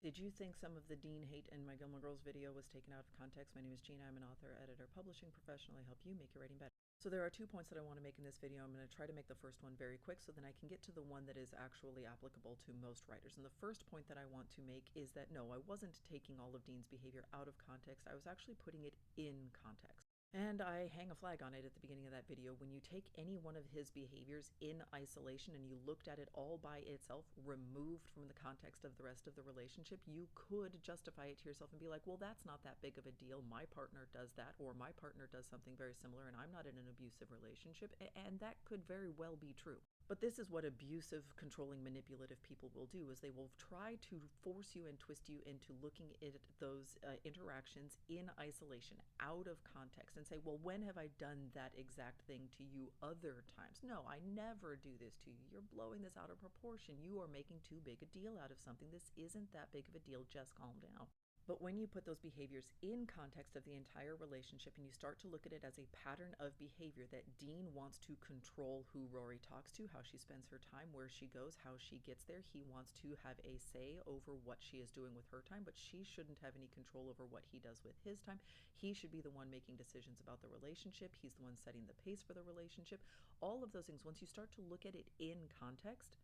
Did you think some of the Dean hate in my Gilmore Girls video was taken out of context? My name is Gina. I'm an author, editor, publishing professional. I help you make your writing better. So there are 2 points that I want to make in this video. I'm going to try to make the first one very quick so then I can get to the one that is actually applicable to most writers. And the first point that I want to make is that no, I wasn't taking all of Dean's behavior out of context. I was actually putting it in context. And I hang a flag on it at the beginning of that video. When you take any one of his behaviors in isolation and you looked at it all by itself, removed from the context of the rest of the relationship, you could justify it to yourself and be like, well, that's not that big of a deal. My partner does that, or my partner does something very similar, and I'm not in an abusive relationship. And that could very well be true. But this is what abusive, controlling, manipulative people will do, is they will try to force you and twist you into looking at those interactions in isolation, out of context, and say, well, when have I done that exact thing to you other times? No, I never do this to you. You're blowing this out of proportion. You are making too big a deal out of something. This isn't that big of a deal. Just calm down. But when you put those behaviors in context of the entire relationship and you start to look at it as a pattern of behavior that Dean wants to control who Rory talks to, how she spends her time, where she goes, how she gets there. He wants to have a say over what she is doing with her time, but she shouldn't have any control over what he does with his time. He should be the one making decisions about the relationship. He's the one setting the pace for the relationship. All of those things, once you start to look at it in context,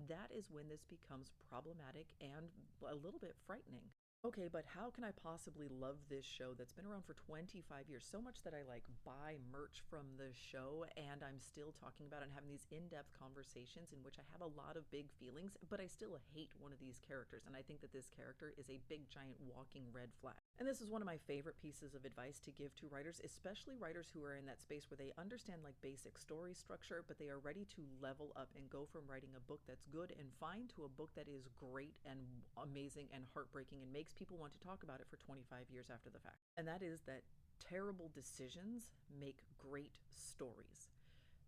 that is when this becomes problematic and a little bit frightening. Okay, but how can I possibly love this show that's been around for 25 years? So much that I like buy merch from the show and I'm still talking about and having these in-depth conversations in which I have a lot of big feelings, but I still hate one of these characters. And I think that this character is a big giant walking red flag. And this is one of my favorite pieces of advice to give to writers, especially writers who are in that space where they understand like basic story structure, but they are ready to level up and go from writing a book that's good and fine to a book that is great and amazing and heartbreaking and makes people want to talk about it for 25 years after the fact. And that is that terrible decisions make great stories.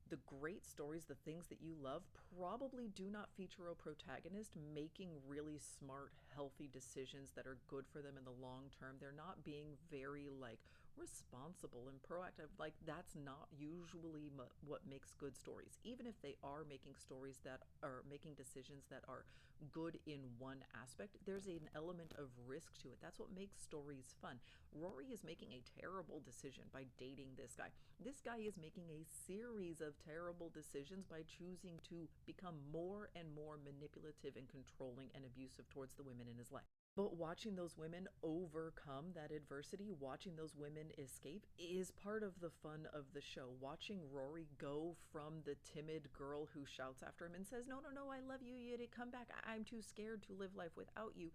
The great stories, the things that you love, probably do not feature a protagonist making really smart, healthy decisions that are good for them in the long term. They're not being very like responsible and proactive. Like that's not usually what makes good stories. Even if they are making stories that are making decisions that are good in one aspect, there's an element of risk to it. That's what makes stories fun. Rory is making a terrible decision by dating this guy. This guy is making a series of terrible decisions by choosing to become more and more manipulative and controlling and abusive towards the women in his life. But watching those women overcome that adversity, watching those women escape, is part of the fun of the show. Watching Rory go from the timid girl who shouts after him and says, no, no, no, I love you, you come back, I'm too scared to live life without you,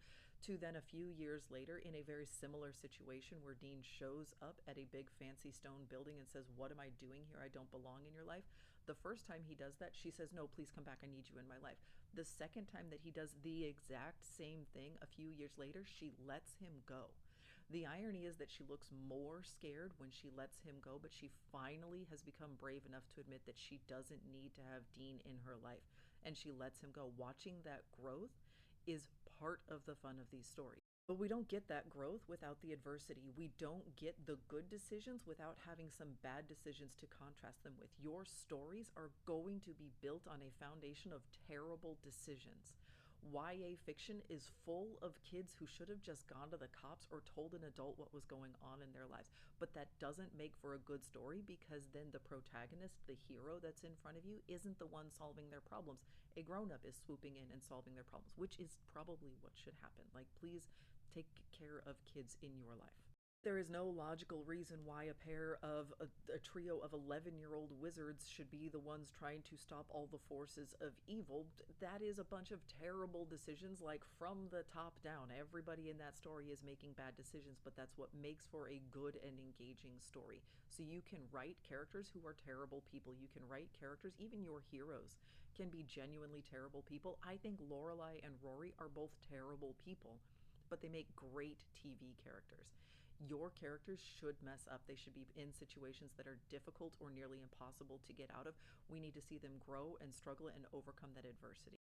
to then a few years later in a very similar situation where Dean shows up at a big fancy stone building and says, what am I doing here? I don't belong in your life. The first time he does that, she says, no, please come back, I need you in my life. The second time that he does the exact same thing a few years later, she lets him go. The irony is that she looks more scared when she lets him go, but she finally has become brave enough to admit that she doesn't need to have Dean in her life, and she lets him go. Watching that growth is part of the fun of these stories. But we don't get that growth without the adversity. We don't get the good decisions without having some bad decisions to contrast them with. Your stories are going to be built on a foundation of terrible decisions. YA fiction is full of kids who should have just gone to the cops or told an adult what was going on in their lives. But that doesn't make for a good story because then the protagonist, the hero that's in front of you, isn't the one solving their problems. A grown-up is swooping in and solving their problems, which is probably what should happen. Like, please take care of kids in your life. There is no logical reason why a pair of a trio of 11-year-old wizards should be the ones trying to stop all the forces of evil. That is a bunch of terrible decisions, like from the top down. Everybody in that story is making bad decisions, but that's what makes for a good and engaging story. So you can write characters who are terrible people. You can write characters, even your heroes can be genuinely terrible people. I think Lorelai and Rory are both terrible people, but they make great TV characters. Your characters should mess up. They should be in situations that are difficult or nearly impossible to get out of. We need to see them grow and struggle and overcome that adversity.